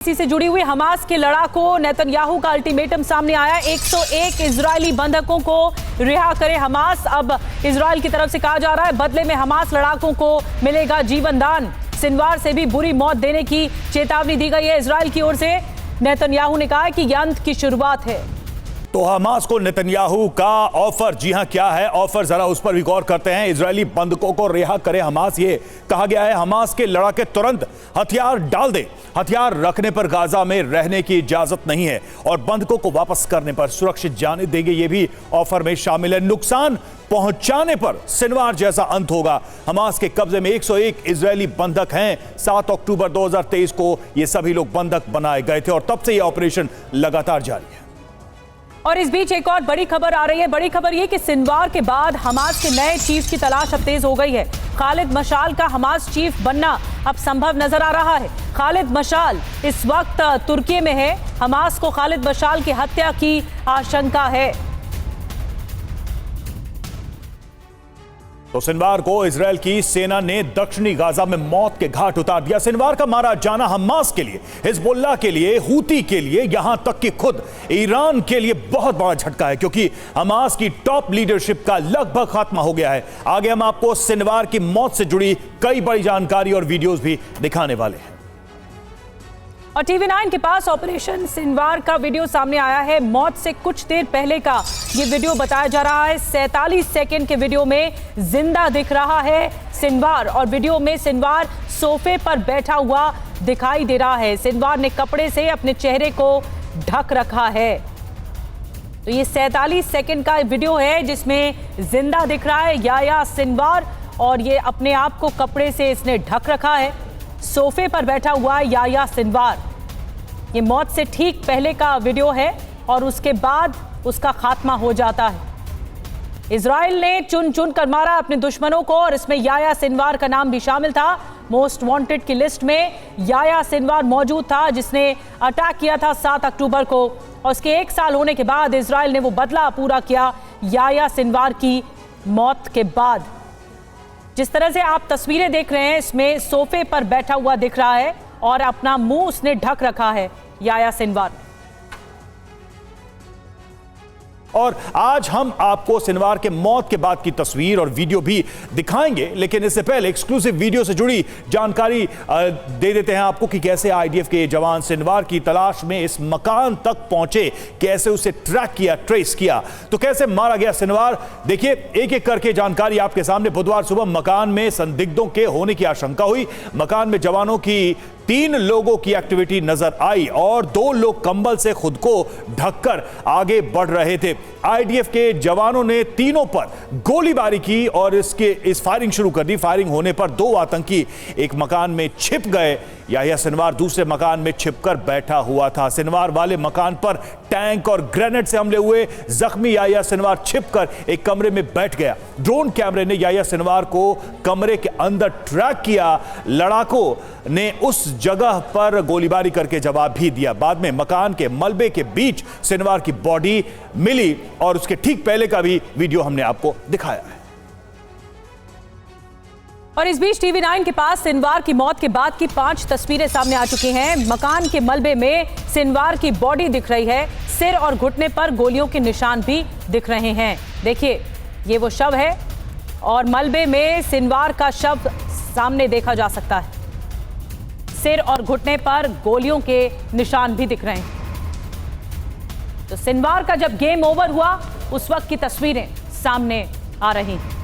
इसी से जुड़ी हुई हमास के लड़ाकों नेतन्याहू का अल्टीमेटम सामने आया। 101 इजरायली बंधकों को रिहा करे हमास। अब इजरायल की तरफ से कहा जा रहा है बदले में हमास लड़ाकों को मिलेगा जीवन दान। सिनवार से भी बुरी मौत देने की चेतावनी दी गई है इजरायल की ओर से। नेतन्याहू ने कहा है कि यह अंत की शुरुआत है। तो हमास को नेतन्याहू का ऑफर, जी हां क्या है ऑफर, जरा उस पर भी गौर करते हैं। इजरायली बंधकों को रिहा करे हमास, ये कहा गया है। हमास के लड़ाके तुरंत हथियार डाल दे, हथियार रखने पर गाजा में रहने की इजाजत नहीं है और बंधकों को वापस करने पर सुरक्षित जाने देंगे, ये भी ऑफर में शामिल है। नुकसान पहुंचाने पर सिनवार जैसा अंत होगा। हमास के कब्जे में 101 इजरायली बंधक हैं। 7 अक्टूबर 2023 को ये सभी लोग बंधक बनाए गए थे और तब से ये ऑपरेशन लगातार जारी है। और इस बीच एक और बड़ी खबर आ रही है। बड़ी खबर यह कि सिनवार के बाद हमास के नए चीफ की तलाश अब तेज हो गई है। खालिद मशाल का हमास चीफ बनना अब संभव नजर आ रहा है। खालिद मशाल इस वक्त तुर्की में है। हमास को खालिद मशाल की हत्या की आशंका है। तो सिनवार को इजरायल की सेना ने दक्षिणी गाजा में मौत के घाट उतार दिया। सिनवार का मारा जाना हमास के लिए, हिजबुल्लाह के लिए, हूती के लिए, यहां तक कि खुद ईरान के लिए बहुत बड़ा झटका है, क्योंकि हमास की टॉप लीडरशिप का लगभग खात्मा हो गया है। आगे हम आपको सिनवार की मौत से जुड़ी कई बड़ी जानकारी और वीडियोस भी दिखाने वाले हैं। और TV9 के पास ऑपरेशन सिनवार का वीडियो सामने आया है। मौत से कुछ देर पहले का ये वीडियो बताया जा रहा है। 47 सेकंड के वीडियो में जिंदा दिख रहा है सिनवार और वीडियो में सिनवार सोफे पर बैठा हुआ दिखाई दे रहा है। सिनवार ने कपड़े से अपने चेहरे को ढक रखा है। तो ये 47 सेकंड का वीडियो है जिसमें जिंदा दिख रहा है याह्या सिनवार और ये अपने आप को कपड़े से इसने ढक रखा है। सोफे पर बैठा हुआ याह्या सिनवार। ये मौत से ठीक पहले का वीडियो है और उसके बाद उसका खात्मा हो जाता है। इजराइल ने चुन चुन कर मारा अपने दुश्मनों को और इसमें याह्या सिनवार का नाम भी शामिल था। मोस्ट वांटेड की लिस्ट में याह्या सिनवार मौजूद था जिसने अटैक किया था 7 अक्टूबर को और उसके 1 साल होने के बाद इजराइल ने वो बदला पूरा किया याह्या सिनवार की मौत के बाद। जिस तरह से आप तस्वीरें देख रहे हैं इसमें सोफे पर बैठा हुआ दिख रहा है और अपना मुंह उसने ढक रखा है याह्या सिनवार। और आज हम आपको सिनवार के मौत के बाद की तस्वीर और वीडियो भी दिखाएंगे, लेकिन इससे पहले एक्सक्लूसिव वीडियो से जुड़ी जानकारी दे देते हैं आपको कि कैसे आईडीएफ के जवान सिनवार की तलाश में इस मकान तक पहुंचे, कैसे उसे ट्रैक किया, ट्रेस किया, तो कैसे मारा गया सिनवार। देखिए एक एक करके जानकारी आपके सामने। बुधवार सुबह मकान में संदिग्धों के होने की आशंका हुई। मकान में जवानों की 3 लोगों की एक्टिविटी नजर आई और 2 लोग कंबल से खुद को ढककर आगे बढ़ रहे थे। आईडीएफ के जवानों ने तीनों पर गोलीबारी की और इस फायरिंग शुरू कर दी। फायरिंग होने पर 2 आतंकी एक मकान में छिप गए। याह्या सिनवार दूसरे मकान में छिपकर बैठा हुआ था। सिनवार वाले मकान पर टैंक और ग्रेनेड से हमले हुए। जख्मी याह्या सिनवार छिपकर एक कमरे में बैठ गया। ड्रोन कैमरे ने याह्या सिनवार को कमरे के अंदर ट्रैक किया। लड़ाकों ने उस जगह पर गोलीबारी करके जवाब भी दिया। बाद में मकान के मलबे के बीच सिनवार की बॉडी मिली और उसके ठीक पहले का भी वीडियो हमने आपको दिखाया है। और इस बीच TV9 के पास सिनवार की मौत के बाद की 5 तस्वीरें सामने आ चुकी हैं। मकान के मलबे में सिनवार की बॉडी दिख रही है। सिर और घुटने पर गोलियों के निशान भी दिख रहे हैं। देखिए ये वो शव है और मलबे में सिनवार का शव सामने देखा जा सकता है। सिर और घुटने पर गोलियों के निशान भी दिख रहे हैं। तो सिनवार का जब गेम ओवर हुआ उस वक्त की तस्वीरें सामने आ रही हैं।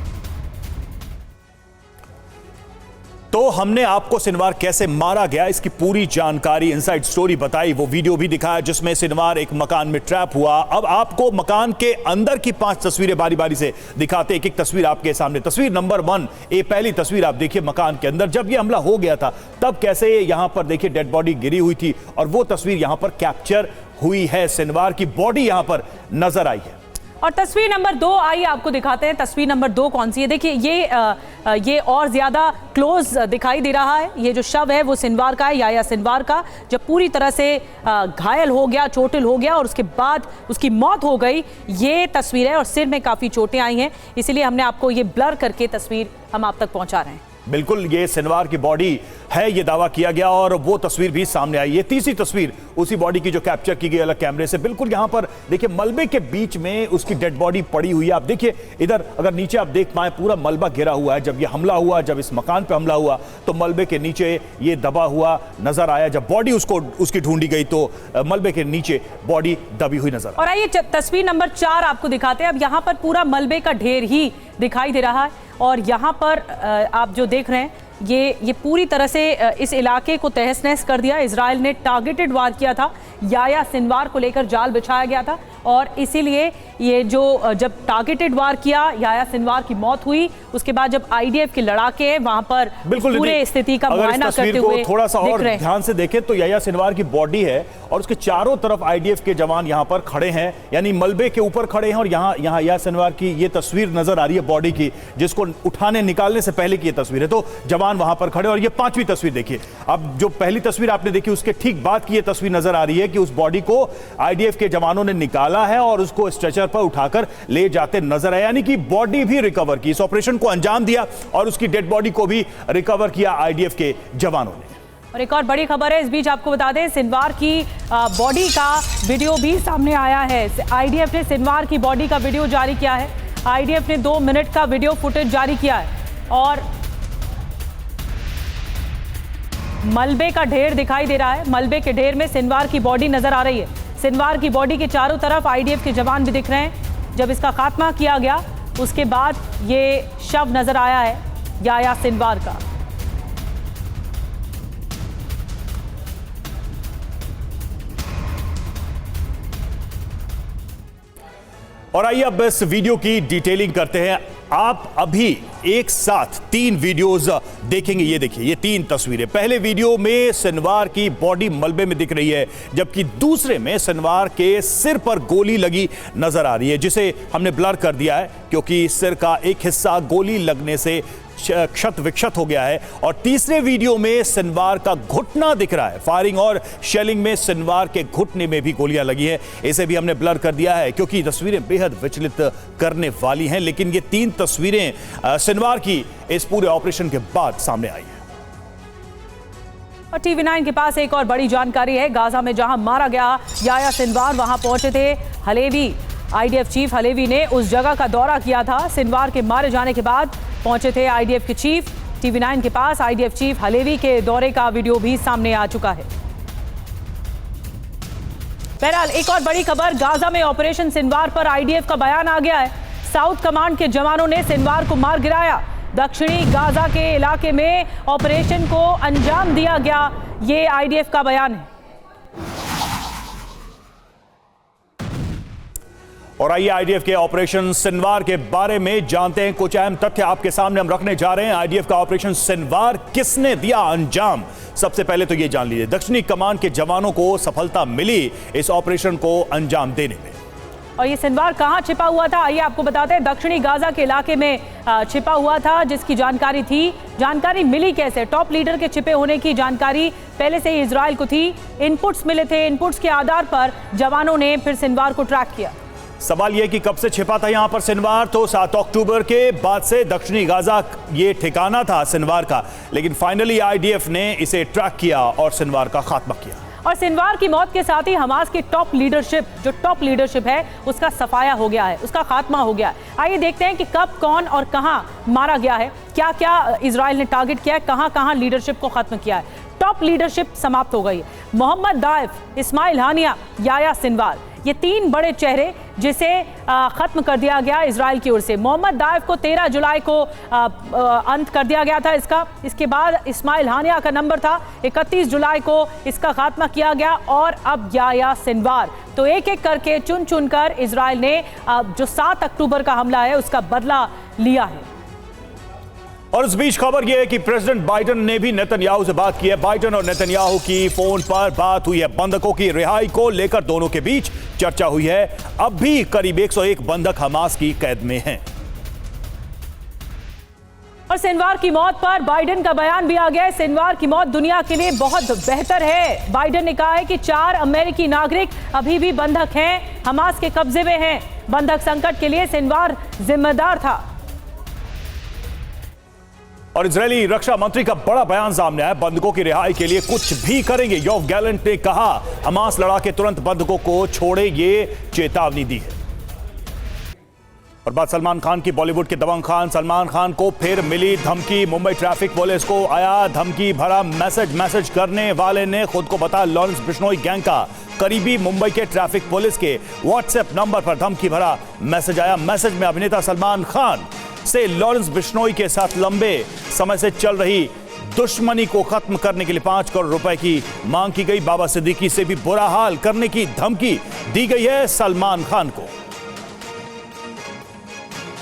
तो हमने आपको सिनवार कैसे मारा गया इसकी पूरी जानकारी, इनसाइड स्टोरी बताई, वो वीडियो भी दिखाया जिसमें सिनवार एक मकान में ट्रैप हुआ। अब आपको मकान के अंदर की 5 तस्वीरें बारी बारी से दिखाते, एक एक तस्वीर आपके सामने। तस्वीर नंबर 1, ये पहली तस्वीर आप देखिए मकान के अंदर। जब ये हमला हो गया था तब कैसे यहां पर देखिए डेड बॉडी गिरी हुई थी और वो तस्वीर यहां पर कैप्चर हुई है। सिनवार की बॉडी यहां पर नजर आई है। और तस्वीर नंबर 2 आइए आपको दिखाते हैं। तस्वीर नंबर 2 कौन सी है? देखिए ये और ज्यादा क्लोज दिखाई दे रहा है। ये जो शव है वो सिनवार का है, याह्या सिनवार का, जब पूरी तरह से घायल हो गया, चोटिल हो गया और उसके बाद उसकी मौत हो गई। ये तस्वीर है और सिर में काफी चोटें आई हैं, इसीलिए हमने आपको ये ब्लर करके तस्वीर हम आप तक पहुंचा रहे हैं। बिल्कुल, ये सिनवार की बॉडी है, ये दावा किया गया और वो तस्वीर भी सामने आई। ये तीसरी तस्वीर उसी बॉडी की जो कैप्चर की गई अलग कैमरे से। बिल्कुल यहां पर देखिए मलबे के बीच में उसकी डेड बॉडी पड़ी हुई है। आप देखिए इधर अगर नीचे आप देख पाए पूरा मलबा घिरा हुआ है। जब ये हमला हुआ, जब इस मकान पे हमला हुआ तो मलबे के नीचे ये दबा हुआ नजर आया। जब बॉडी उसकी ढूंढी गई तो मलबे के नीचे बॉडी दबी हुई नजर आई। और आइए तस्वीर नंबर 4 आपको दिखाते हैं। अब यहाँ पर पूरा मलबे का ढेर ही दिखाई दे रहा है और यहाँ पर आप जो देख रहे हैं ये पूरी तरह से इस इलाके को तहस नहस कर दिया। इजराइल ने टारगेटेड वार किया था, याह्या सिनवार को लेकर जाल बिछाया गया था और इसीलिए ये जो जब टारगेटेड वार किया, याह्या सिनवार की मौत हुई। उसके बाद जब आईडीएफ के लड़ाके हैं वहां पर पूरे स्थिति का मुआयना करते हुए थोड़ा सा और ध्यान से देखें तो याह्या सिनवार की बॉडी है और उसके चारों तरफ आईडीएफ के जवान यहां पर खड़े हैं, यानी मलबे के ऊपर खड़े हैं और यहां याह्या सिनवार की ये तस्वीर नजर आ रही है बॉडी की, जिसको उठाने निकालने से पहले की ये तस्वीर है। तो जवान वहां पर खड़े और ये 5वीं तस्वीर देखिए। अब जो पहली तस्वीर आपने देखी उसके ठीक बाद की ये तस्वीर नजर आ रही है कि उस बॉडी को आईडीएफ के जवानों ने निकाला है और उसको स्ट्रेचर पर उठाकर ले जाते नजर आए, यानी कि बॉडी भी रिकवर की। इस ऑपरेशन को अंजाम दिया और उसकी डेड बॉडी को भी रिकवर किया आईडीएफ के जवानों ने। और एक और बड़ी खबर है, इस बीच आपको बता दें सिनवार की बॉडी का वीडियो भी सामने आया है। आईडीएफ ने सिनवार की बॉडी का वीडियो जारी किया है। आईडीएफ ने 2 मिनट का वीडियो फुटेज जारी किया है और मलबे का ढेर दिखाई दे रहा है। मलबे के ढेर में सिनवार की बॉडी नजर आ रही है। सिनवार की बॉडी के चारों तरफ आईडीएफ के जवान भी दिख रहे हैं। जब इसका खात्मा किया गया उसके बाद ये शव नजर आया है याह्या सिनवार का। और आइए अब इस वीडियो की डिटेलिंग करते हैं। आप अभी एक साथ 3 वीडियोस देखेंगे। ये देखिए ये 3 तस्वीरें। पहले वीडियो में सिनवार की बॉडी मलबे में दिख रही है, जबकि दूसरे में सिनवार के सिर पर गोली लगी नजर आ रही है, जिसे हमने ब्लर कर दिया है क्योंकि सिर का एक हिस्सा गोली लगने से क्षत विक्षत हो गया है। और तीसरे वीडियो में सिनवार का घुटना दिख रहा है। फायरिंग और शेलिंग में सिनवार के घुटने में भी गोलियां लगी हैं। इसे भी हमने ब्लर कर दिया है क्योंकि तस्वीरें बेहद विचलित करने वाली हैं। लेकिन ये 3 तस्वीरें सिनवार की इस पूरे ऑपरेशन के बाद सामने आई है। और टीवी 9 के पास एक और बड़ी जानकारी है। गाजा में जहां मारा गया याह्या सिनवार, वहां पहुंचे थे हलेवी। आईडीएफ चीफ हलेवी ने उस जगह का दौरा किया था। सिनवार के मारे जाने के बाद पहुंचे थे आईडीएफ के चीफ। टीवी 9 के पास आईडीएफ चीफ हलेवी के दौरे का वीडियो भी सामने आ चुका है। बहरहाल एक और बड़ी खबर, गाजा में ऑपरेशन सिनवार पर आईडीएफ का बयान आ गया है। साउथ कमांड के जवानों ने सिनवार को मार गिराया। दक्षिणी गाजा के इलाके में ऑपरेशन को अंजाम दिया गया, ये आईडीएफ का बयान है। और आइए आईडीएफ के ऑपरेशन सिनवार के बारे में जानते हैं। कुछ अहम तथ्य आपके सामने हम रखने जा रहे हैं। आईडीएफ का ऑपरेशन सिनवार किसने दिया अंजाम, सबसे पहले तो यह जान लीजिए। दक्षिणी कमान के जवानों को सफलता मिली इस ऑपरेशन को अंजाम देने में। और ये सिनवार कहां छिपा हुआ था, आइए आपको बताते हैं। दक्षिणी गाजा के इलाके में छिपा हुआ था, जिसकी जानकारी थी। जानकारी मिली कैसे? टॉप लीडर के छिपे होने की जानकारी पहले से ही इजराइल को थी। इनपुट्स मिले थे, इनपुट्स के आधार पर जवानों ने फिर सिनवार को ट्रैक किया। सवाल यह कि कब से छिपा था यहां पर सिनवार, तो 7 अक्टूबर के बाद से दक्षिणी गाजा ये ठिकाना था सिनवार का, लेकिन फाइनली आईडीएफ ने इसे ट्रैक किया और सिनवार का खात्मा किया। और सिनवार की मौत के साथ ही हमास की टॉप लीडरशिप है उसका सफाया हो गया है, उसका खात्मा हो गया है। आइए देखते हैं कि कब, कौन और कहां मारा गया है, क्या क्या इजराइल ने टारगेट किया है, कहां कहां लीडरशिप को खत्म किया है। टॉप लीडरशिप समाप्त हो गई है। मोहम्मद दाइफ, इस्माइल हानिया, याह्या सिनवार, ये 3 बड़े चेहरे जिसे खत्म कर दिया गया इजराइल की ओर से। मोहम्मद दाइफ को 13 जुलाई को अंत कर दिया गया था इसका। इसके बाद इस्माइल हानिया का नंबर था, 31 जुलाई को इसका खात्मा किया गया। और अब याह्या सिनवार। तो एक एक करके चुन चुनकर इजराइल ने जो 7 अक्टूबर का हमला है उसका बदला लिया है। और इस बीच खबर यह है कि प्रेसिडेंट बाइडेन ने भी नेतन्याहू से बात की है। बाइडेन और नेतन्याहू की फोन पर बात हुई है। बंधकों की रिहाई को लेकर दोनों के बीच चर्चा हुई है। अब भी करीब 101 बंधक हमास की कैद में हैं। और सिनवार की मौत पर बाइडेन का बयान भी आ गया है। सिनवार की मौत दुनिया के लिए बहुत बेहतर है। बाइडेन ने कहा है कि 4 अमेरिकी नागरिक अभी भी बंधक हैं, हमास के कब्जे में हैं। बंधक संकट के लिए सिनवार जिम्मेदार था। और इजरायली रक्षा मंत्री का बड़ा बयान सामने आया, बंधकों की रिहाई के लिए कुछ भी करेंगे। योव गैलेंट ने कहा हमास लड़ा के तुरंत बंधकों को छोड़े, ये चेतावनी दी है। और बात सलमान खान की, बॉलीवुड के दबंग खान सलमान खान को फिर मिली धमकी। मुंबई ट्रैफिक पुलिस को आया धमकी भरा मैसेज करने वाले ने खुद को बताया लॉरेंस बिश्नोई गैंग का करीबी। मुंबई के ट्रैफिक पुलिस के व्हाट्सएप नंबर पर धमकी भरा मैसेज आया। मैसेज में अभिनेता सलमान खान से लॉरेंस बिश्नोई के साथ लंबे समय से चल रही दुश्मनी को खत्म करने के लिए 5 करोड़ रुपए की मांग की गई। बाबा सिद्दीकी से भी बुरा हाल करने की धमकी दी गई है सलमान खान को।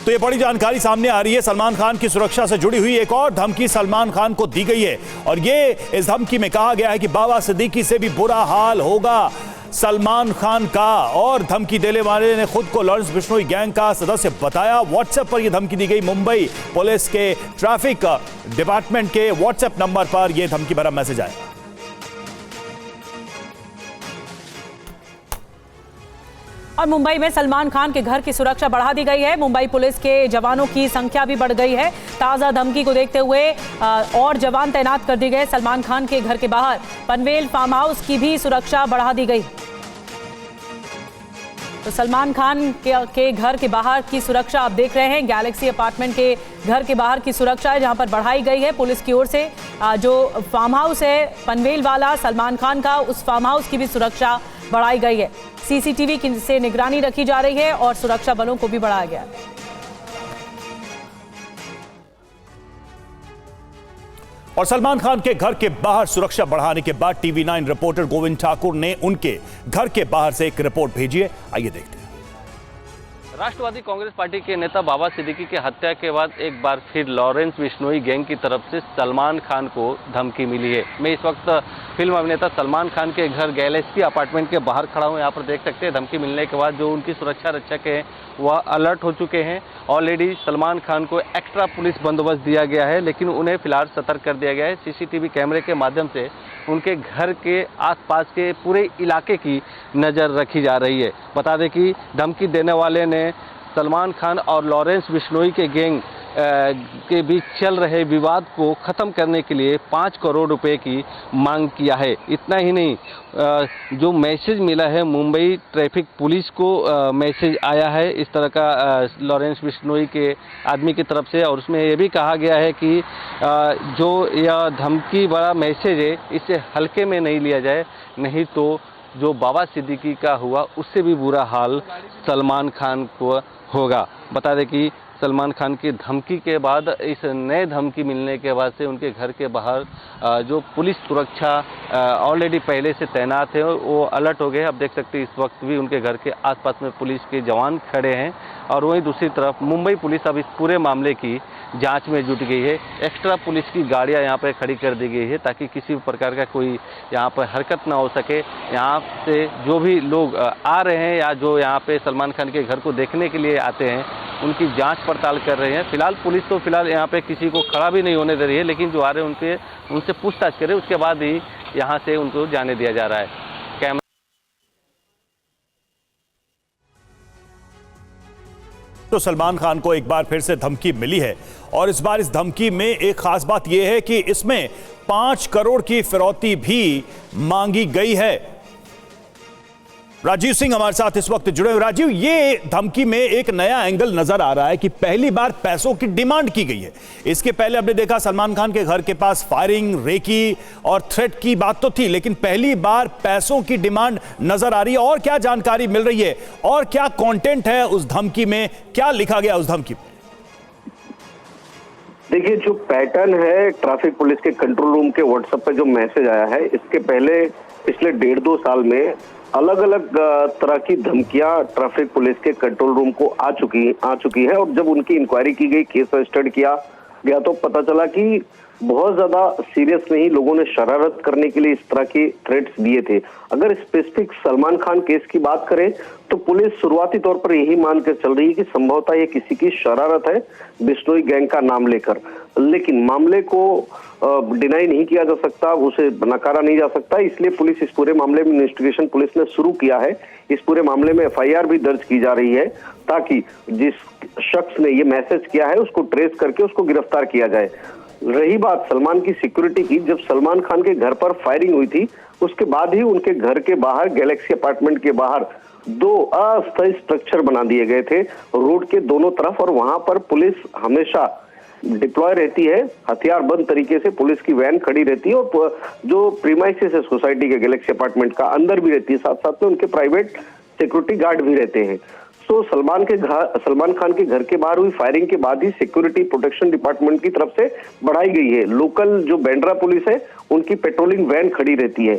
तो ये बड़ी जानकारी सामने आ रही है। सलमान खान की सुरक्षा से जुड़ी हुई एक और धमकी सलमान खान को दी गई है और ये इस धमकी में कहा गया है कि बाबा सिद्दीकी से भी बुरा हाल होगा सलमान खान का। और धमकी देने वाले ने खुद को लॉरेंस बिश्नोई गैंग का सदस्य बताया। व्हाट्सएप पर यह धमकी दी गई। मुंबई पुलिस के ट्रैफिक डिपार्टमेंट के व्हाट्सएप नंबर पर यह धमकी भरा मैसेज आया। और मुंबई में सलमान खान के घर की सुरक्षा बढ़ा दी गई है। मुंबई पुलिस के जवानों की संख्या भी बढ़ गई है। ताजा धमकी को देखते हुए और जवान तैनात कर दिए गए। सलमान खान के घर के बाहर पनवेल फार्म हाउस की भी सुरक्षा बढ़ा दी गई। तो सलमान खान के घर के बाहर की सुरक्षा आप देख रहे हैं। गैलेक्सी अपार्टमेंट के घर के बाहर की सुरक्षा है जहां पर बढ़ाई गई है पुलिस की ओर से। जो फार्म हाउस है पनवेल वाला सलमान खान का, उस फार्म हाउस की भी सुरक्षा बढ़ाई गई है। सीसीटीवी से निगरानी रखी जा रही है और सुरक्षा बलों को भी बढ़ाया गया है। और सलमान खान के घर के बाहर सुरक्षा बढ़ाने के बाद TV9 रिपोर्टर गोविंद ठाकुर ने उनके घर के बाहर से एक रिपोर्ट भेजी है। आइए देखते हैं। राष्ट्रवादी कांग्रेस पार्टी के नेता बाबा सिद्दीकी की हत्या के बाद एक बार फिर लॉरेंस बिश्नोई गैंग की तरफ से सलमान खान को धमकी मिली है। मैं इस वक्त फिल्म अभिनेता सलमान खान के घर गैलेक्सी अपार्टमेंट के बाहर खड़ा हूं। यहाँ पर देख सकते हैं धमकी मिलने के बाद जो उनकी सुरक्षा रक्षक हैं वह अलर्ट हो चुके हैं। ऑलरेडी सलमान खान को एक्स्ट्रा पुलिस बंदोबस्त दिया गया है, लेकिन उन्हें फिलहाल सतर्क कर दिया गया है। सीसीटीवी कैमरे के माध्यम से उनके घर के आसपास के पूरे इलाके की नज़र रखी जा रही है। बता दें कि धमकी देने वाले ने सलमान खान और लॉरेंस बिश्नोई के गैंग के बीच चल रहे विवाद को ख़त्म करने के लिए 5 करोड़ रुपए की मांग किया है। इतना ही नहीं, जो मैसेज मिला है मुंबई ट्रैफिक पुलिस को मैसेज आया है इस तरह का लॉरेंस बिश्नोई के आदमी की तरफ से, और उसमें ये भी कहा गया है कि जो यह धमकी बड़ा मैसेज है इसे हल्के में नहीं लिया जाए, नहीं तो जो बाबा सिद्दीकी का हुआ उससे भी बुरा हाल सलमान खान को होगा। बता दें कि सलमान खान की धमकी के बाद, इस नए धमकी मिलने के बाद से उनके घर के बाहर जो पुलिस सुरक्षा ऑलरेडी पहले से तैनात है वो अलर्ट हो गए। अब देख सकते हैं इस वक्त भी उनके घर के आसपास में पुलिस के जवान खड़े हैं। और वहीं दूसरी तरफ मुंबई पुलिस अब इस पूरे मामले की जांच में जुट गई है। एक्स्ट्रा पुलिस की गाड़ियां यहाँ पर खड़ी कर दी गई है ताकि किसी भी प्रकार का कोई यहाँ पर हरकत ना हो सके। यहाँ से जो भी लोग आ रहे हैं या जो यहाँ पे सलमान खान के घर को देखने के लिए आते हैं उनकी जांच पड़ताल कर रहे हैं। फिलहाल पुलिस तो फिलहाल यहाँ पे किसी को खड़ा भी नहीं होने दे रही है, लेकिन जो आ रहे हैं उनसे पूछताछ करें, उसके बाद ही यहाँ से उनको जाने दिया जा रहा है। तो सलमान खान को एक बार फिर से धमकी मिली है और इस बार इस धमकी में एक खास बात यह है कि इसमें 5 करोड़ की फिरौती भी मांगी गई है। राजीव सिंह हमारे साथ इस वक्त जुड़े हुए। राजीव, ये धमकी में एक नया एंगल नजर आ रहा है कि पहली बार पैसों की डिमांड की गई है। इसके पहले हमने देखा सलमान खान के घर के पास फायरिंग, रेकी और थ्रेट की बात तो थी, लेकिन पहली बार पैसों की डिमांड नजर आ रही है। और क्या जानकारी मिल रही है और क्या कंटेंट है उस धमकी में, क्या लिखा गया उस धमकी में? देखिए, जो पैटर्न है ट्रैफिक पुलिस के कंट्रोल रूम के व्हाट्सएप पे जो मैसेज आया है, इसके पहले पिछले 1.5-2 साल में अलग अलग तरह की धमकियां ट्रैफिक पुलिस के कंट्रोल रूम को आ चुकी है। और जब उनकी इंक्वायरी की गई, केस रजिस्टर्ड किया गया, तो पता चला कि बहुत ज्यादा सीरियस नहीं, लोगों ने शरारत करने के लिए इस तरह के थ्रेट्स दिए थे। अगर स्पेसिफिक सलमान खान केस की बात करें तो पुलिस शुरुआती तौर पर यही मानकर चल रही है कि संभवतः ये किसी की शरारत है बिश्नोई गैंग का नाम लेकर, लेकिन मामले को डिनाई नहीं किया जा सकता, उसे नकारा नहीं जा सकता। इसलिए पुलिस इस पूरे मामले में इन्वेस्टिगेशन पुलिस ने शुरू किया है। इस पूरे मामले में FIR भी दर्ज की जा रही है ताकि जिस शख्स ने ये मैसेज किया है उसको ट्रेस करके उसको गिरफ्तार किया जाए। रही बात सलमान की सिक्योरिटी की, जब सलमान खान के घर पर फायरिंग हुई थी उसके बाद ही उनके घर के बाहर, गैलेक्सी अपार्टमेंट के बाहर 2 अस्थायी स्ट्रक्चर बना दिए गए थे रोड के दोनों तरफ, और वहां पर पुलिस हमेशा डिप्लॉय रहती है, हथियारबंद तरीके से पुलिस की वैन खड़ी रहती है, और जो प्रीमाइसेस है सोसाइटी के गैलेक्सी अपार्टमेंट का अंदर भी रहती है, साथ साथ में उनके प्राइवेट सिक्योरिटी गार्ड भी रहते हैं। तो सलमान खान के घर के बाहर हुई फायरिंग के बाद ही सिक्योरिटी प्रोटेक्शन डिपार्टमेंट की तरफ से बढ़ाई गई है। लोकल जो बांद्रा पुलिस है उनकी पेट्रोलिंग वैन खड़ी रहती है।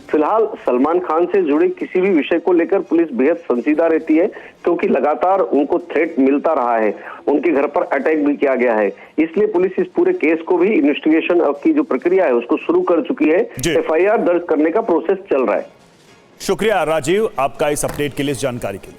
फिलहाल सलमान खान से जुड़े किसी भी विषय को लेकर पुलिस बेहद संजीदा रहती है, क्योंकि लगातार उनको थ्रेट मिलता रहा है, उनके घर पर अटैक भी किया गया है। इसलिए पुलिस इस पूरे केस को भी इन्वेस्टिगेशन की जो प्रक्रिया है उसको शुरू कर चुकी है। FIR दर्ज करने का प्रोसेस चल रहा है। शुक्रिया राजीव आपका इस अपडेट के लिए, इस जानकारी के लिए।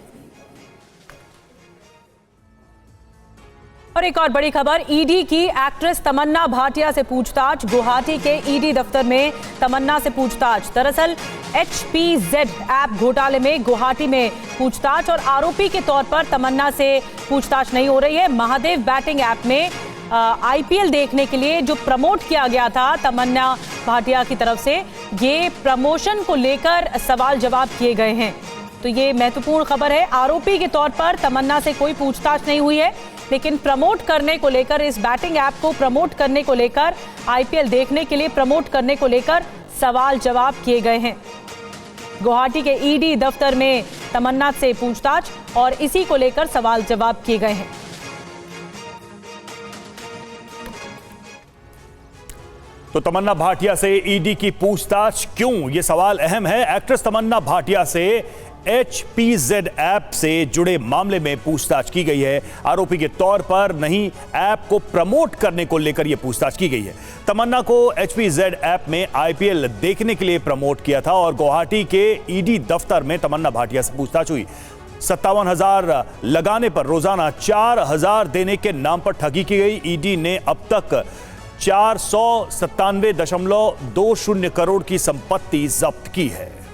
और एक और बड़ी खबर, ईडी की एक्ट्रेस तमन्ना भाटिया से पूछताछ। गुवाहाटी के ईडी दफ्तर में तमन्ना से पूछताछ। दरअसल HPZ ऐप घोटाले में गुवाहाटी में पूछताछ, और आरोपी के तौर पर तमन्ना से पूछताछ नहीं हो रही है। महादेव बैटिंग ऐप में IPL देखने के लिए जो प्रमोट किया गया था तमन्ना भाटिया की तरफ से, ये प्रमोशन को लेकर सवाल जवाब किए गए हैं। तो ये महत्वपूर्ण खबर है। आरोपी के तौर पर तमन्ना से कोई पूछताछ नहीं हुई है, लेकिन प्रमोट करने को लेकर, इस बैटिंग ऐप को प्रमोट करने को लेकर, IPL देखने के लिए प्रमोट करने को लेकर सवाल जवाब किए गए हैं। गुवाहाटी के ईडी दफ्तर में तमन्ना से पूछताछ और इसी को लेकर सवाल जवाब किए गए हैं। तो तमन्ना भाटिया से ईडी की पूछताछ क्यों, यह सवाल अहम है। एक्ट्रेस तमन्ना भाटिया से HPZ ऐप से जुड़े मामले में पूछताछ की गई है। आरोपी के तौर पर नहीं, ऐप को प्रमोट करने को लेकर यह पूछताछ की गई है। तमन्ना को HPZ ऐप में IPL देखने के लिए प्रमोट किया था, और गुवाहाटी के ईडी दफ्तर में तमन्ना भाटिया से पूछताछ हुई। 57,000 लगाने पर रोजाना 4,000 देने के नाम पर ठगी की गई। ईडी ने अब तक 497.20 करोड़ की संपत्ति जब्त की है।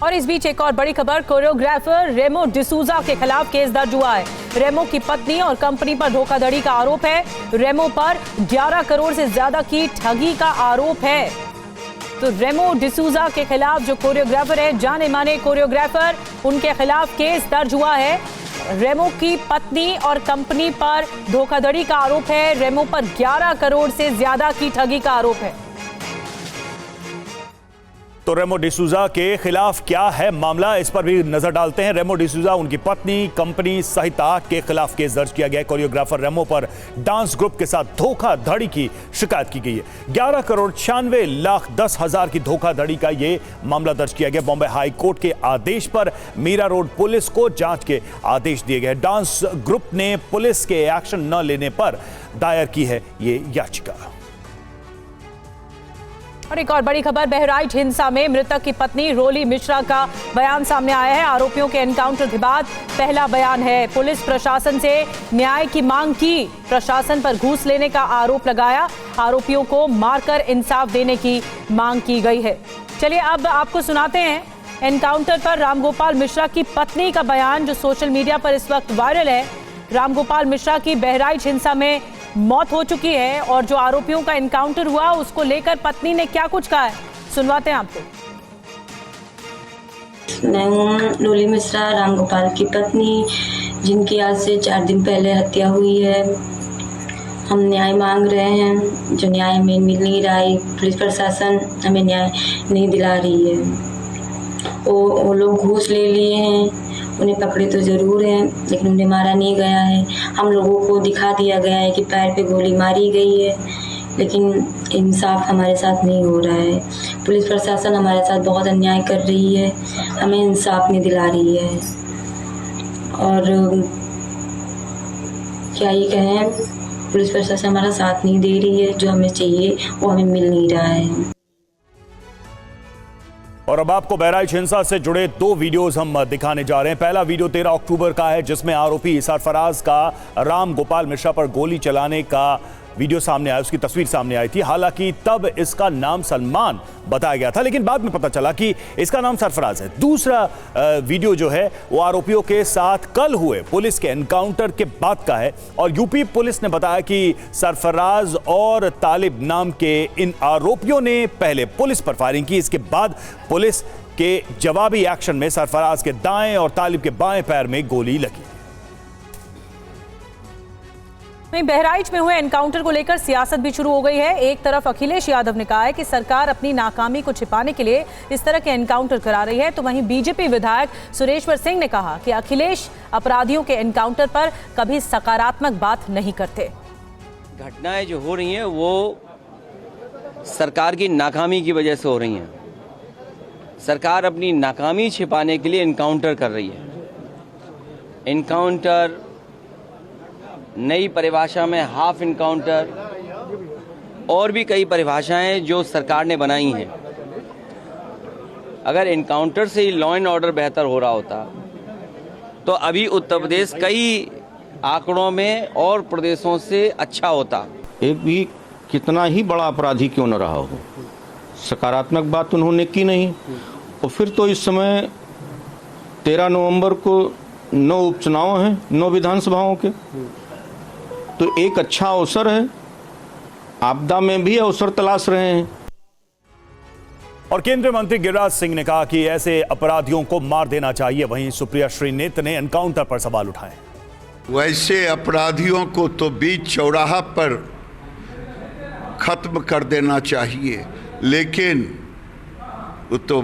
और इस बीच एक और बड़ी खबर, कोरियोग्राफर रेमो डिसूजा के खिलाफ केस दर्ज हुआ है। रेमो की पत्नी और कंपनी पर धोखाधड़ी का आरोप है। रेमो पर 11 करोड़ से ज्यादा की ठगी का आरोप है। तो रेमो डिसूजा के खिलाफ, जो कोरियोग्राफर है, जाने माने कोरियोग्राफर, उनके खिलाफ केस दर्ज हुआ है। रेमो की पत्नी और कंपनी पर धोखाधड़ी का आरोप है। रेमो पर 11 करोड़ से ज्यादा की ठगी का आरोप है। तो रेमो डिसूजा के खिलाफ क्या है मामला, इस पर भी नजर डालते हैं। रेमो डिसूजा, उनकी पत्नी, कंपनी सहित 8 के खिलाफ केस दर्ज किया गया है। कोरियोग्राफर रेमो पर डांस ग्रुप के साथ धोखाधड़ी की शिकायत की गई है। 11 करोड़ 96,10,000 की धोखाधड़ी का यह मामला दर्ज किया गया। बॉम्बे हाई कोर्ट के आदेश पर मीरा रोड पुलिस को जांच के आदेश दिए गए। डांस ग्रुप ने पुलिस के एक्शन न लेने पर दायर की है ये याचिका। और एक और बड़ी खबर, बहराइच हिंसा में मृतक की पत्नी रोली मिश्रा का बयान सामने आया है। आरोपियों के एनकाउंटर के बाद पहला बयान है। पुलिस प्रशासन से न्याय की मांग की, प्रशासन पर घूस लेने का आरोप लगाया। आरोपियों को मारकर इंसाफ देने की मांग की गई है। चलिए अब आपको सुनाते हैं एनकाउंटर पर रामगोपाल मिश्रा की पत्नी का बयान, जो सोशल मीडिया पर इस वक्त वायरल है। रामगोपाल मिश्रा की बहराइच हिंसा में मौत हो चुकी है, और जो आरोपियों का एनकाउंटर हुआ उसको लेकर पत्नी ने क्या कुछ कहा है, सुनवाते हैं आपको। मैं हूँ रोली मिश्रा, रामगोपाल की पत्नी, जिनकी आज से 4 दिन पहले हत्या हुई है। हम न्याय मांग रहे हैं, जो न्याय हमें मिल नहीं रहा है। पुलिस प्रशासन हमें न्याय नहीं दिला रही है। वो लोग घूस ले लिए हैं, उन्हें पकड़े तो ज़रूर हैं, लेकिन उन्हें मारा नहीं गया है। हम लोगों को दिखा दिया गया है कि पैर पे गोली मारी गई है, लेकिन इंसाफ हमारे साथ नहीं हो रहा है। पुलिस प्रशासन हमारे साथ बहुत अन्याय कर रही है, हमें इंसाफ नहीं दिला रही है। और क्या ही कहें, पुलिस प्रशासन हमारा साथ नहीं दे रही है। जो हमें चाहिए वो हमें मिल नहीं रहा है। और अब आपको बहराइच हिंसा से जुड़े 2 वीडियोस हम दिखाने जा रहे हैं। पहला वीडियो 13 अक्टूबर का है, जिसमें आरोपी सरफराज का राम गोपाल मिश्रा पर गोली चलाने का वीडियो सामने आया, उसकी तस्वीर सामने आई थी। हालांकि तब इसका नाम सलमान बताया गया था, लेकिन बाद में पता चला कि इसका नाम सरफराज है। दूसरा वीडियो जो है वो आरोपियों के साथ कल हुए पुलिस के एनकाउंटर के बाद का है और यूपी पुलिस ने बताया कि सरफराज और तालिब नाम के इन आरोपियों ने पहले पुलिस पर फायरिंग की। इसके बाद पुलिस के जवाबी एक्शन में सरफराज के दाएं और तालिब के बाएं पैर में गोली लगी। वहीं बहराइच में हुए एनकाउंटर को लेकर सियासत भी शुरू हो गई है। एक तरफ अखिलेश यादव ने कहा है कि सरकार अपनी नाकामी को छिपाने के लिए इस तरह के एनकाउंटर करा रही है, तो वहीं बीजेपी विधायक सुरेश्वर सिंह ने कहा कि अखिलेश अपराधियों के एनकाउंटर पर कभी सकारात्मक बात नहीं करते। घटनाएं जो हो रही हैं वो सरकार की नाकामी की वजह से हो रही हैं। सरकार अपनी नाकामी छिपाने के लिए एनकाउंटर कर रही है। एनकाउंटर, नई परिभाषा में हाफ एनकाउंटर और भी कई परिभाषाएं जो सरकार ने बनाई हैं। अगर एनकाउंटर से ही लॉ एंड ऑर्डर बेहतर हो रहा होता तो अभी उत्तर प्रदेश कई आंकड़ों में और प्रदेशों से अच्छा होता। एक भी कितना ही बड़ा अपराधी क्यों न रहा हो, सकारात्मक बात उन्होंने की नहीं। और फिर तो इस समय 13 नवंबर को 9 उपचुनाव हैं, 9 विधानसभाओं के, तो एक अच्छा अवसर है। आपदा में भी अवसर तलाश रहे हैं। और केंद्रीय मंत्री गिरिराज सिंह ने कहा कि ऐसे अपराधियों को मार देना चाहिए। वहीं सुप्रिया श्रीनेत ने एनकाउंटर पर सवाल उठाए। वैसे अपराधियों को तो बीच चौराहा पर खत्म कर देना चाहिए, लेकिन वो तो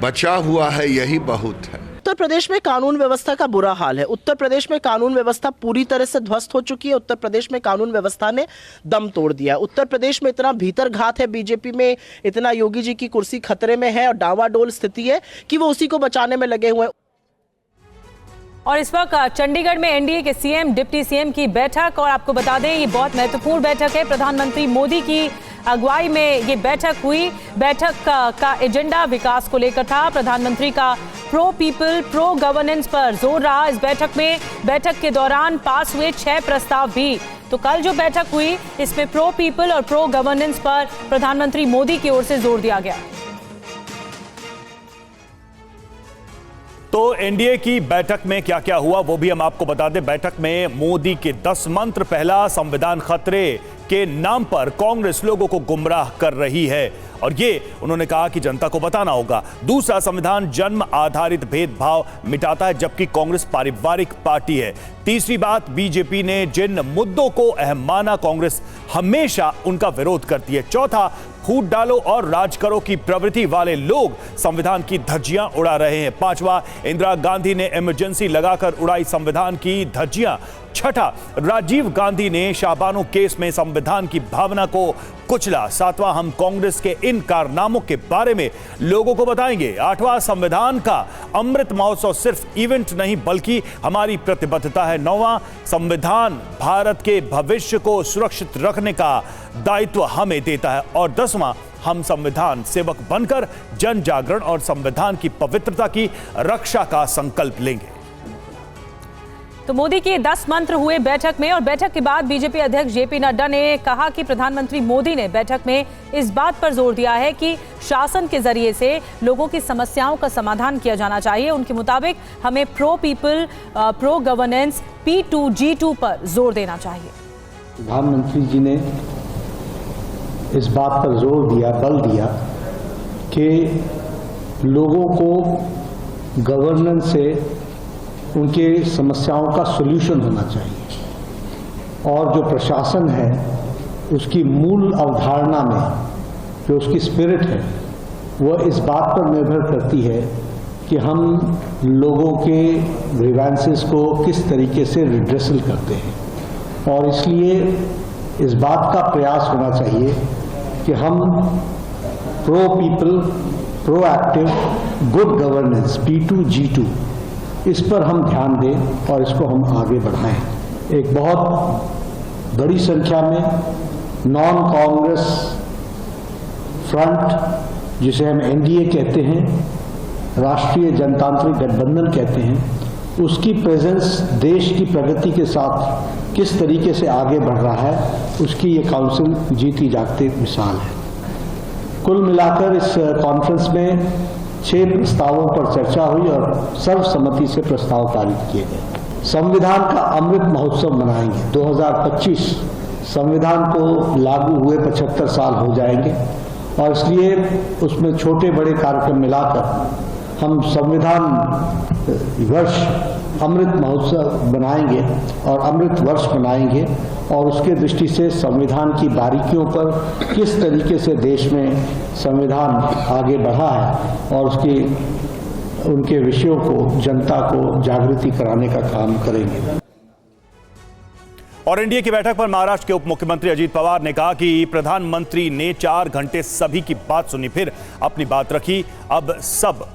बचा हुआ है, यही बहुत है। उत्तर प्रदेश में कानून व्यवस्था का बुरा हाल है। उत्तर प्रदेश में कानून व्यवस्था पूरी तरह से ध्वस्त हो चुकी है। उत्तर प्रदेश में कानून व्यवस्था ने दम तोड़ दिया। उत्तर प्रदेश में इतना भीतर घात है बीजेपी में, इतना योगी जी की कुर्सी खतरे में है और डावाडोल स्थिति है कि वो उसी को बचाने में लगे हुए हैं। और इस वक्त चंडीगढ़ में एनडीए के सीएम डिप्टी सीएम की बैठक, और आपको बता दें ये बहुत महत्वपूर्ण बैठक है। प्रधानमंत्री मोदी की अगुवाई में ये बैठक हुई। बैठक का एजेंडा विकास को लेकर था। प्रधानमंत्री का प्रो पीपल प्रो गवर्नेंस पर जोर रहा इस बैठक में। बैठक के दौरान पास हुए 6 प्रस्ताव भी। तो कल जो बैठक हुई इसमें प्रो पीपल और प्रो गवर्नेंस पर प्रधानमंत्री मोदी की ओर से जोर दिया गया। तो एनडीए की बैठक में क्या क्या हुआ वो भी हम आपको बता दें। बैठक में मोदी के 10 मंत्र। पहला, संविधान खतरे के नाम पर कांग्रेस लोगों को गुमराह कर रही है और ये उन्होंने कहा कि जनता को बताना होगा। दूसरा, संविधान जन्म आधारित भेदभाव मिटाता है जबकि कांग्रेस पारिवारिक पार्टी है। तीसरी बात, बीजेपी ने जिन मुद्दों को अहम माना कांग्रेस हमेशा उनका विरोध करती है। चौथा, फूट डालो और राज करो की प्रवृत्ति वाले लोग संविधान की धज्जियां उड़ा रहे हैं। पांचवा, इंदिरा गांधी ने इमरजेंसी लगाकर उड़ाई संविधान की धज्जियां। छठा, राजीव गांधी ने शाहबानो केस में संविधान की भावना को कुचला। सातवां, हम कांग्रेस के इन कारनामों के बारे में लोगों को बताएंगे। आठवां, संविधान का अमृत महोत्सव सिर्फ इवेंट नहीं बल्कि हमारी प्रतिबद्धता है। नौवां, संविधान भारत के भविष्य को सुरक्षित रखने का दायित्व हमें देता है। और 10वां, हम संविधान सेवक बनकर जन जागरण और संविधान की पवित्रता की रक्षा का संकल्प लेंगे। तो मोदी के 10 मंत्र हुए बैठक में, और बैठक के बाद बीजेपी अध्यक्ष जेपी नड्डा ने कहा कि प्रधानमंत्री मोदी ने बैठक में इस बात पर जोर दिया है कि शासन के जरिए से लोगों की समस्याओं का समाधान किया जाना चाहिए। उनके मुताबिक हमें pro people pro governance P2G2 पर जोर देना चाहिए। प्रधानमंत्री जी ने इस बात पर जोर दिया, बल दिया कि लोगों को गवर्नेंस से उनके समस्याओं का सॉल्यूशन होना चाहिए और जो प्रशासन है उसकी मूल अवधारणा में जो उसकी स्पिरिट है वह इस बात पर निर्भर करती है कि हम लोगों के ग्रीवेंसेस को किस तरीके से रिड्रेसल करते हैं। और इसलिए इस बात का प्रयास होना चाहिए कि हम pro people pro active good governance P2G2 इस पर हम ध्यान दें और इसको हम आगे बढ़ाएं। एक बहुत बड़ी संख्या में नॉन कांग्रेस फ्रंट, जिसे हम एनडीए कहते हैं, राष्ट्रीय जनतांत्रिक गठबंधन कहते हैं, उसकी प्रेजेंस देश की प्रगति के साथ किस तरीके से आगे बढ़ रहा है उसकी ये काउंसिल जीती जागती मिसाल है। कुल मिलाकर इस कॉन्फ्रेंस में 6 प्रस्तावों पर चर्चा हुई और सर्वसम्मति से प्रस्ताव पारित किए गए। संविधान का अमृत महोत्सव मनाएंगे। 2025 संविधान को लागू हुए 75 साल हो जाएंगे और इसलिए उसमें छोटे बड़े कार्यक्रम मिलाकर हम संविधान वर्ष अमृत महोत्सव बनाएंगे और अमृत वर्ष मनाएंगे और उसके दृष्टि से संविधान की बारीकियों पर किस तरीके से देश में संविधान आगे बढ़ा है और उनके विषयों को जनता को जागृति कराने का काम करेंगे। और एनडीए की बैठक पर महाराष्ट्र के उप मुख्यमंत्री अजीत पवार ने कहा कि प्रधानमंत्री ने 4 घंटे सभी की बात सुनी, फिर अपनी बात रखी। अब सब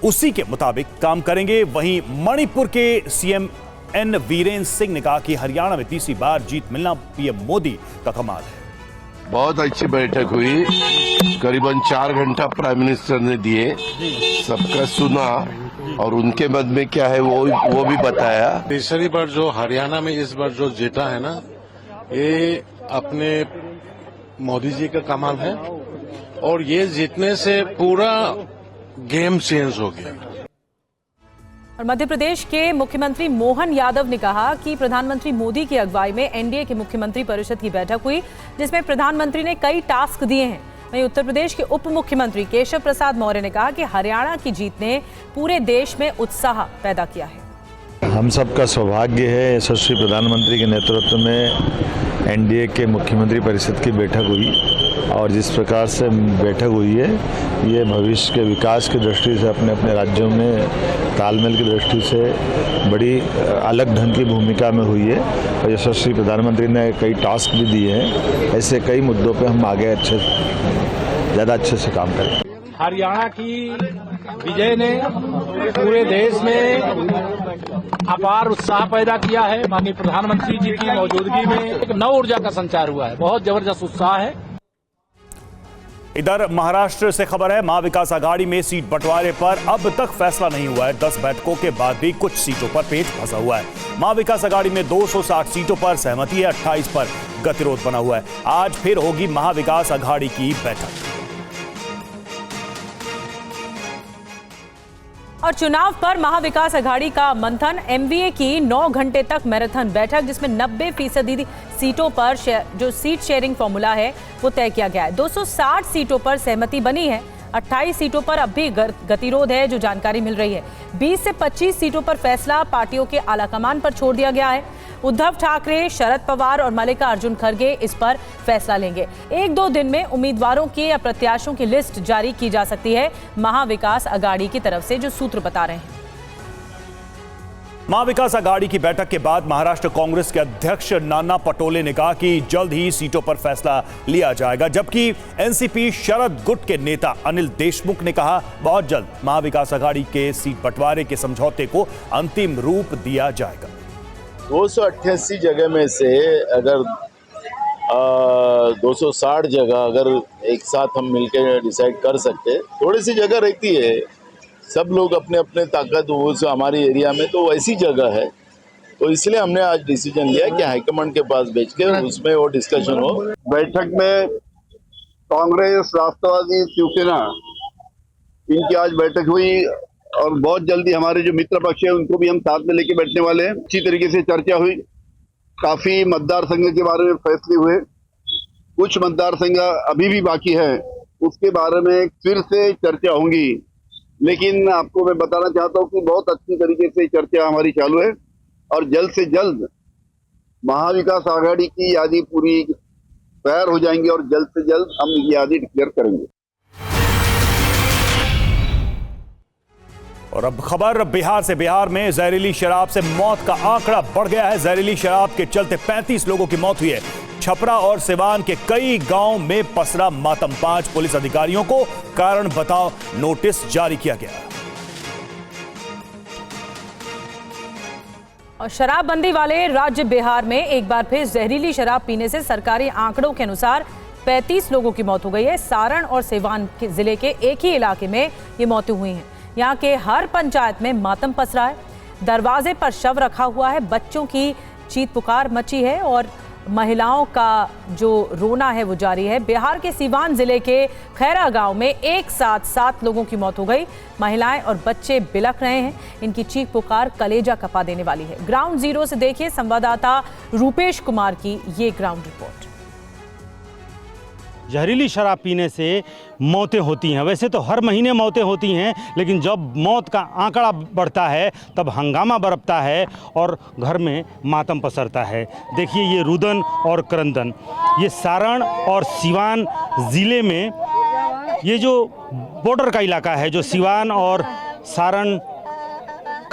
उसी के मुताबिक काम करेंगे। वहीं मणिपुर के सीएम एन वीरेंद्र सिंह ने कहा कि हरियाणा में तीसरी बार जीत मिलना पीएम मोदी का कमाल है। बहुत अच्छी बैठक हुई, करीबन 4 घंटा प्राइम मिनिस्टर ने दिए, सबका सुना और उनके मत में क्या है वो भी बताया। तीसरी बार जो हरियाणा में इस बार जो जीता है ना, ये अपने मोदी जी का कमाल है और ये जीतने से पूरा गेम चेंज हो गया। और मध्य प्रदेश के मुख्यमंत्री मोहन यादव ने कहा कि प्रधानमंत्री मोदी की अगुवाई में एनडीए के मुख्यमंत्री परिषद की बैठक हुई, जिसमें प्रधानमंत्री ने कई टास्क दिए हैं। वहीं उत्तर प्रदेश के उप मुख्यमंत्री केशव प्रसाद मौर्य ने कहा कि हरियाणा की जीत ने पूरे देश में उत्साह पैदा किया है। हम सबका सौभाग्य है, यशस्वी प्रधानमंत्री के नेतृत्व में एनडीए के मुख्यमंत्री परिषद की बैठक हुई और जिस प्रकार से बैठक हुई है, ये भविष्य के विकास की दृष्टि से अपने अपने राज्यों में तालमेल की दृष्टि से बड़ी अलग ढंग की भूमिका में हुई है और यशस्वी प्रधानमंत्री ने कई टास्क भी दिए हैं। ऐसे कई मुद्दों पे हम आगे ज़्यादा अच्छे से काम करें। हरियाणा की विजय ने पूरे देश में अपार उत्साह पैदा किया है। माननीय प्रधानमंत्री जी की मौजूदगी में एक नव ऊर्जा का संचार हुआ है, बहुत जबरदस्त उत्साह है। इधर महाराष्ट्र से खबर है, महाविकास आघाड़ी में सीट बंटवारे पर अब तक फैसला नहीं हुआ है। 10 बैठकों के बाद भी कुछ सीटों पर पेच फंसा हुआ है। महाविकास आघाड़ी में 260 सीटों पर सहमति है, 28 पर गतिरोध बना हुआ है। आज फिर होगी महाविकास आघाड़ी की बैठक। और चुनाव पर महाविकास आघाड़ी का मंथन, एमवीए की 9 घंटे तक मैराथन बैठक, जिसमें 90% सीटों पर जो सीट शेयरिंग फॉर्मूला है वो तय किया गया है। 260 सीटों पर सहमति बनी है, 28 सीटों पर अब भी गतिरोध है, जो जानकारी मिल रही है। 20 से 25 सीटों पर फैसला पार्टियों के आलाकमान पर छोड़ दिया गया है। उद्धव ठाकरे, शरद पवार और मल्लिकार्जुन खड़गे इस पर फैसला लेंगे। 1-2 दिन में उम्मीदवारों के या प्रत्याशियों की लिस्ट जारी की जा सकती है, महाविकास आघाड़ी की तरफ से जो सूत्र बता रहे हैं। महाविकास आघाड़ी की बैठक के बाद महाराष्ट्र कांग्रेस के अध्यक्ष नाना पटोले ने कहा कि जल्द ही सीटों पर फैसला लिया जाएगा, जबकि एनसीपी शरद गुट के नेता अनिल देशमुख ने कहा बहुत जल्द महाविकास आघाड़ी के सीट बंटवारे के समझौते को अंतिम रूप दिया जाएगा। 288 जगह में से अगर 260 जगह अगर एक साथ हम मिलकर डिसाइड कर सकते, थोड़ी सी जगह रहती है, सब लोग अपने अपने ताकत वो हमारी एरिया में तो वैसी जगह है, तो इसलिए हमने आज डिसीजन लिया कि हाईकमांड के पास भेज के उसमें वो डिस्कशन हो। बैठक में कांग्रेस, राष्ट्रवादी, शिवसेना इनकी आज बैठक हुई और बहुत जल्दी हमारे जो मित्र पक्ष है उनको भी हम साथ में लेके बैठने वाले हैं। अच्छी तरीके से चर्चा हुई, काफी मतदार संघ के बारे में फैसले हुए, कुछ मतदार संघ अभी भी बाकी है, उसके बारे में फिर से चर्चा होंगी। लेकिन आपको मैं बताना चाहता हूँ कि बहुत अच्छी तरीके से चर्चा हमारी चालू है और जल्द से जल्द महाविकास आघाड़ी की यादी पूरी तैयार हो जाएंगी और जल्द से जल्द हम ये यादी डिक्लेयर करेंगे। और अब खबर बिहार से। बिहार में जहरीली शराब से मौत का आंकड़ा बढ़ गया है। जहरीली शराब के चलते 35 लोगों की मौत हुई है। छपरा और सिवान के कई गांव में पसरा मातम। 5 पुलिस अधिकारियों को कारण बताओ नोटिस जारी किया गया। और शराबबंदी वाले राज्य बिहार में एक बार फिर जहरीली शराब पीने से सरकारी आंकड़ों के अनुसार 35 लोगों की मौत हो गई है। सारण और सिवान जिले के एक ही इलाके में ये मौतें हुई हैं। यहाँ के हर पंचायत में मातम पसरा है। दरवाजे पर शव रखा हुआ है, बच्चों की चीख पुकार मची है और महिलाओं का जो रोना है वो जारी है। बिहार के सीवान जिले के खैरा गांव में एक साथ 7 लोगों की मौत हो गई। महिलाएं और बच्चे बिलख रहे हैं। इनकी चीख पुकार कलेजा कपा देने वाली है। ग्राउंड जीरो से देखिए संवाददाता रूपेश कुमार की ये ग्राउंड रिपोर्ट। जहरीली शराब पीने से मौतें होती हैं। वैसे तो हर महीने मौतें होती हैं, लेकिन जब मौत का आंकड़ा बढ़ता है तब हंगामा बरपता है और घर में मातम पसरता है। देखिए ये रुदन और करंदन, ये सारण और सिवान ज़िले में, ये जो बॉर्डर का इलाका है, जो सिवान और सारण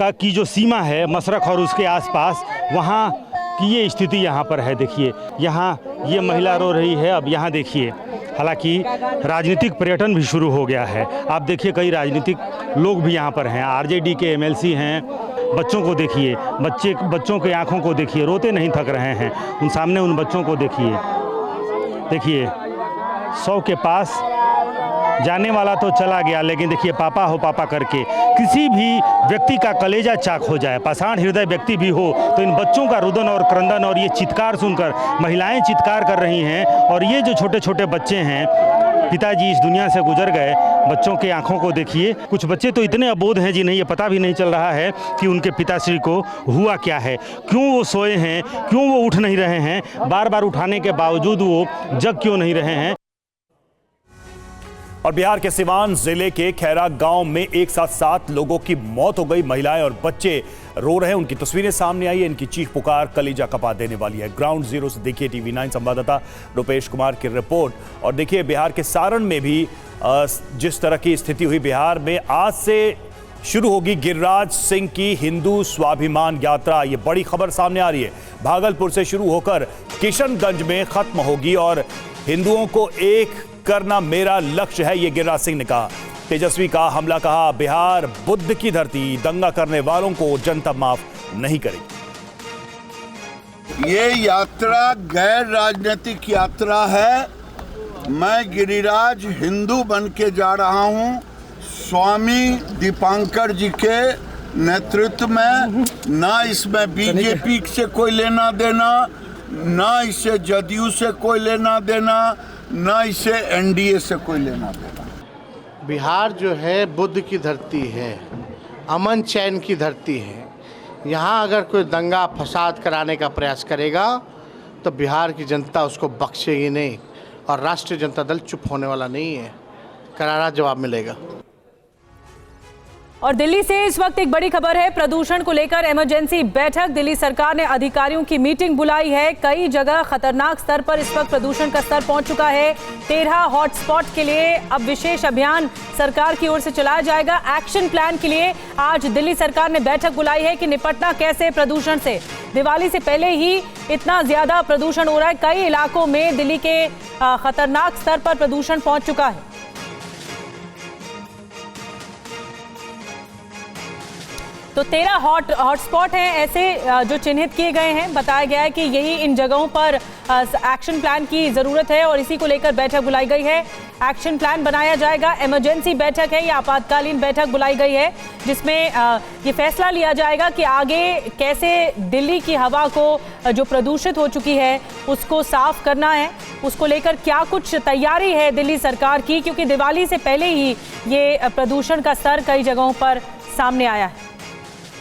की जो सीमा है मसरख और उसके आसपास, वहाँ की ये स्थिति यहाँ पर है। देखिए यहाँ ये महिला रो रही है। अब यहाँ देखिए, हालांकि राजनीतिक पर्यटन भी शुरू हो गया है। आप देखिए कई राजनीतिक लोग भी यहाँ पर हैं, आरजेडी के एमएलसी हैं। बच्चों को देखिए, बच्चों के आंखों को देखिए, रोते नहीं थक रहे हैं। उन सामने उन बच्चों को देखिए 100 के पास जाने वाला तो चला गया, लेकिन देखिए पापा हो पापा करके किसी भी व्यक्ति का कलेजा चाक हो जाए, पाषाण हृदय व्यक्ति भी हो तो इन बच्चों का रुदन और क्रंदन और ये चित्कार सुनकर महिलाएं चित्कार कर रही हैं। और ये जो छोटे छोटे बच्चे हैं, पिताजी इस दुनिया से गुजर गए, बच्चों के आंखों को देखिए। कुछ बच्चे तो इतने अबोध हैं जिन्हें ये पता भी नहीं चल रहा है कि उनके पिताश्री को हुआ क्या है, क्यों वो सोए हैं, क्यों वो उठ नहीं रहे हैं, बार बार उठाने के बावजूद वो जग क्यों नहीं रहे हैं। और बिहार के सिवान जिले के खैरा गांव में एक साथ 7 लोगों की मौत हो गई। महिलाएं और बच्चे रो रहे हैं। उनकी तस्वीरें सामने आई है। इनकी चीख पुकार कलेजा कपा देने वाली है। ग्राउंड जीरो से देखिए TV9 संवाददाता रुपेश कुमार की रिपोर्ट। और देखिए बिहार के सारण में भी जिस तरह की स्थिति हुई, बिहार में आज से शुरू होगी गिरिराज सिंह की हिंदू स्वाभिमान यात्रा। ये बड़ी खबर सामने आ रही है। भागलपुर से शुरू होकर किशनगंज में खत्म होगी और हिंदुओं को एक करना मेरा लक्ष्य है, ये गिरिराज सिंह ने कहा। तेजस्वी का हमला कहा, बिहार बुद्ध की धरती, दंगा करने वालों को जनता माफ नहीं करेगी। ये यात्रा गैर राजनीतिक यात्रा है। मैं गिरिराज हिंदू बन के जा रहा हूँ। स्वामी दीपांकर जी के नेतृत्व में, ना इसमें बीजेपी से कोई लेना देना, ना इसे जदयू से कोई लेना देना, ना इसे एनडीए से कोई लेना देना। बिहार जो है बुद्ध की धरती है, अमन चैन की धरती है। यहाँ अगर कोई दंगा फसाद कराने का प्रयास करेगा तो बिहार की जनता उसको बख्शेगी नहीं और राष्ट्रीय जनता दल चुप होने वाला नहीं है। करारा जवाब मिलेगा। और दिल्ली से इस वक्त एक बड़ी खबर है। प्रदूषण को लेकर इमरजेंसी बैठक। दिल्ली सरकार ने अधिकारियों की मीटिंग बुलाई है। कई जगह खतरनाक स्तर पर इस वक्त प्रदूषण का स्तर पहुंच चुका है। 13 हॉटस्पॉट के लिए अब विशेष अभियान सरकार की ओर से चलाया जाएगा। एक्शन प्लान के लिए आज दिल्ली सरकार ने बैठक बुलाई है कि निपटना कैसे प्रदूषण से। दिवाली से पहले ही इतना ज्यादा प्रदूषण हो रहा है। कई इलाकों में दिल्ली के खतरनाक स्तर पर प्रदूषण पहुंच चुका है। तो 13 हॉटस्पॉट हैं ऐसे जो चिन्हित किए गए हैं। बताया गया है कि यही इन जगहों पर एक्शन प्लान की ज़रूरत है और इसी को लेकर बैठक बुलाई गई है। एक्शन प्लान बनाया जाएगा। इमरजेंसी बैठक है या आपातकालीन बैठक बुलाई गई है, जिसमें ये फैसला लिया जाएगा कि आगे कैसे दिल्ली की हवा को जो प्रदूषित हो चुकी है उसको साफ करना है। उसको लेकर क्या कुछ तैयारी है दिल्ली सरकार की, क्योंकि दिवाली से पहले ही ये प्रदूषण का स्तर कई जगहों पर सामने आया है।